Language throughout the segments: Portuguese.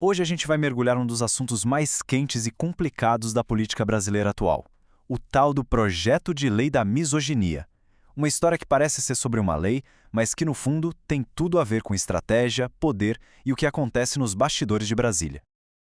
Hoje a gente vai mergulhar num dos assuntos mais quentes e complicados da política brasileira atual, o tal do projeto de lei da misoginia. Uma história que parece ser sobre uma lei, mas que no fundo tem tudo a ver com estratégia, poder e o que acontece nos bastidores de Brasília.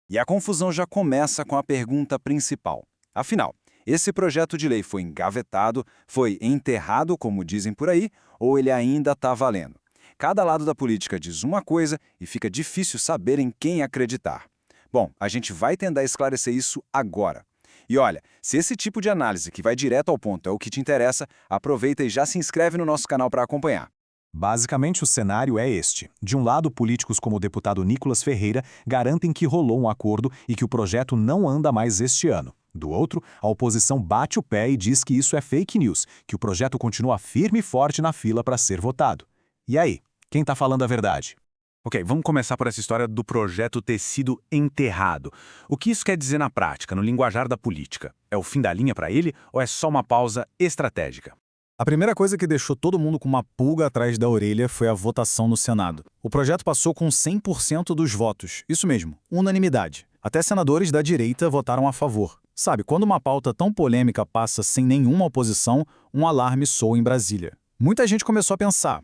E a confusão já começa com a pergunta principal. Afinal, esse projeto de lei foi engavetado, foi enterrado, como dizem por aí, ou ele ainda está valendo? Cada lado da política diz uma coisa e fica difícil saber em quem acreditar. Bom, a gente vai tentar esclarecer isso agora. E olha, se esse tipo de análise que vai direto ao ponto é o que te interessa, aproveita e já se inscreve no nosso canal para acompanhar. Basicamente, o cenário é este. De um lado, políticos como o deputado Nicolas Ferreira garantem que rolou um acordo e que o projeto não anda mais este ano. Do outro, a oposição bate o pé e diz que isso é fake news, que o projeto continua firme e forte na fila para ser votado. E aí, quem está falando a verdade? Ok, vamos começar por essa história do projeto ter sido enterrado. O que isso quer dizer na prática, no linguajar da política? É o fim da linha para ele ou é só uma pausa estratégica? A primeira coisa que deixou todo mundo com uma pulga atrás da orelha foi a votação no Senado. O projeto passou com 100% dos votos, isso mesmo, unanimidade. Até senadores da direita votaram a favor. Sabe, quando uma pauta tão polêmica passa sem nenhuma oposição, um alarme soa em Brasília. Muita gente começou a pensar,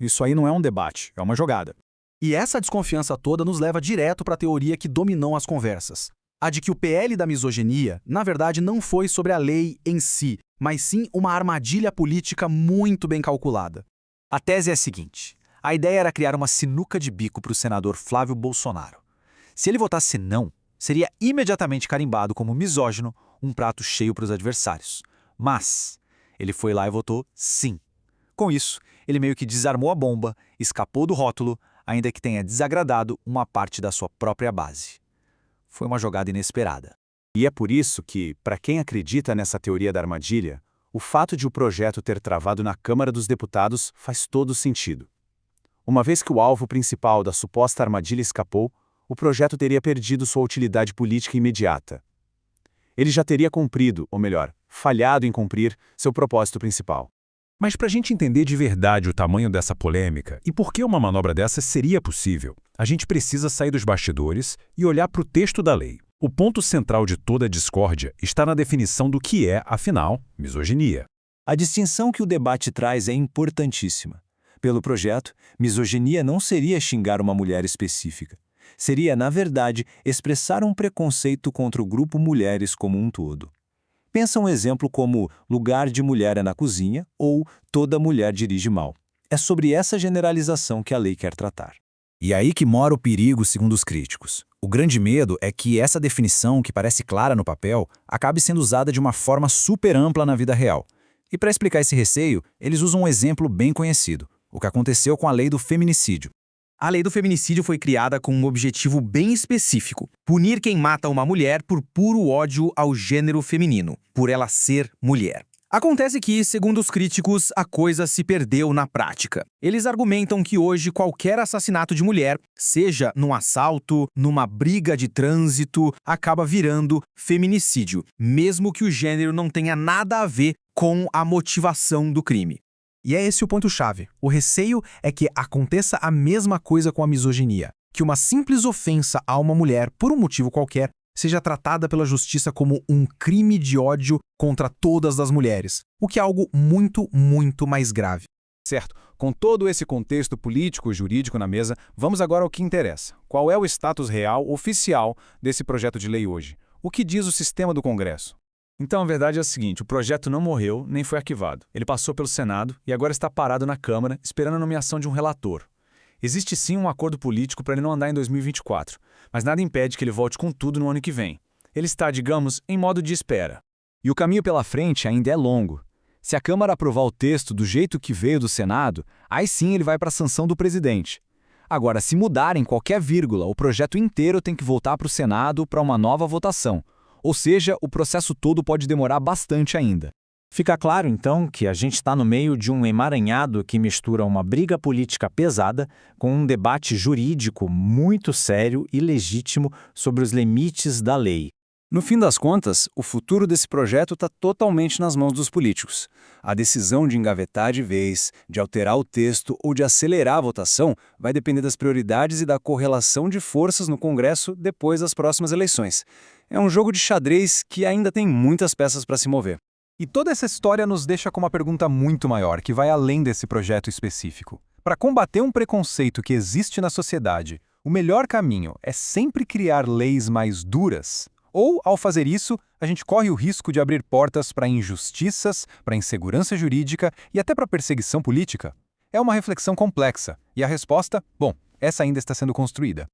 isso aí não é um debate, é uma jogada. E essa desconfiança toda nos leva direto para a teoria que dominou as conversas. A de que o PL da misoginia, na verdade, não foi sobre a lei em si, mas sim uma armadilha política muito bem calculada. A tese é a seguinte: a ideia era criar uma sinuca de bico para o senador Flávio Bolsonaro. Se ele votasse não, seria imediatamente carimbado como misógino, um prato cheio para os adversários. Mas ele foi lá e votou sim. Com isso, ele meio que desarmou a bomba, escapou do rótulo, ainda que tenha desagradado uma parte da sua própria base. Foi uma jogada inesperada. E é por isso que, para quem acredita nessa teoria da armadilha, o fato de o projeto ter travado na Câmara dos Deputados faz todo sentido. Uma vez que o alvo principal da suposta armadilha escapou, o projeto teria perdido sua utilidade política imediata. Ele já teria cumprido, ou melhor, falhado em cumprir, seu propósito principal. Mas para a gente entender de verdade o tamanho dessa polêmica e por que uma manobra dessa seria possível, a gente precisa sair dos bastidores e olhar para o texto da lei. O ponto central de toda a discórdia está na definição do que é, afinal, misoginia. A distinção que o debate traz é importantíssima. Pelo projeto, misoginia não seria xingar uma mulher específica. Seria, na verdade, expressar um preconceito contra o grupo mulheres como um todo. Pensa um exemplo como lugar de mulher é na cozinha ou toda mulher dirige mal. É sobre essa generalização que a lei quer tratar. E aí que mora o perigo, segundo os críticos. O grande medo é que essa definição, que parece clara no papel, acabe sendo usada de uma forma super ampla na vida real. E para explicar esse receio, eles usam um exemplo bem conhecido, o que aconteceu com a lei do feminicídio. A lei do feminicídio foi criada com um objetivo bem específico: punir quem mata uma mulher por puro ódio ao gênero feminino, por ela ser mulher. Acontece que, segundo os críticos, a coisa se perdeu na prática. Eles argumentam que hoje qualquer assassinato de mulher, seja num assalto, numa briga de trânsito, acaba virando feminicídio, mesmo que o gênero não tenha nada a ver com a motivação do crime. E é esse o ponto-chave. O receio é que aconteça a mesma coisa com a misoginia, que uma simples ofensa a uma mulher, por um motivo qualquer, seja tratada pela justiça como um crime de ódio contra todas as mulheres, o que é algo muito, muito mais grave. Certo, com todo esse contexto político e jurídico na mesa, vamos agora ao que interessa. Qual é o status real, oficial, desse projeto de lei hoje? O que diz o sistema do Congresso? Então, a verdade é a seguinte: o projeto não morreu, nem foi arquivado. Ele passou pelo Senado e agora está parado na Câmara, esperando a nomeação de um relator. Existe sim um acordo político para ele não andar em 2024, mas nada impede que ele volte com tudo no ano que vem. Ele está, digamos, em modo de espera. E o caminho pela frente ainda é longo. Se a Câmara aprovar o texto do jeito que veio do Senado, aí sim ele vai para a sanção do presidente. Agora, se mudarem qualquer vírgula, o projeto inteiro tem que voltar para o Senado para uma nova votação. Ou seja, o processo todo pode demorar bastante ainda. Fica claro, então, que a gente está no meio de um emaranhado que mistura uma briga política pesada com um debate jurídico muito sério e legítimo sobre os limites da lei. No fim das contas, o futuro desse projeto está totalmente nas mãos dos políticos. A decisão de engavetar de vez, de alterar o texto ou de acelerar a votação vai depender das prioridades e da correlação de forças no Congresso depois das próximas eleições. É um jogo de xadrez que ainda tem muitas peças para se mover. E toda essa história nos deixa com uma pergunta muito maior, que vai além desse projeto específico. Para combater um preconceito que existe na sociedade, o melhor caminho é sempre criar leis mais duras? Ou, ao fazer isso, a gente corre o risco de abrir portas para injustiças, para insegurança jurídica e até para perseguição política? É uma reflexão complexa, e a resposta, bom, essa ainda está sendo construída.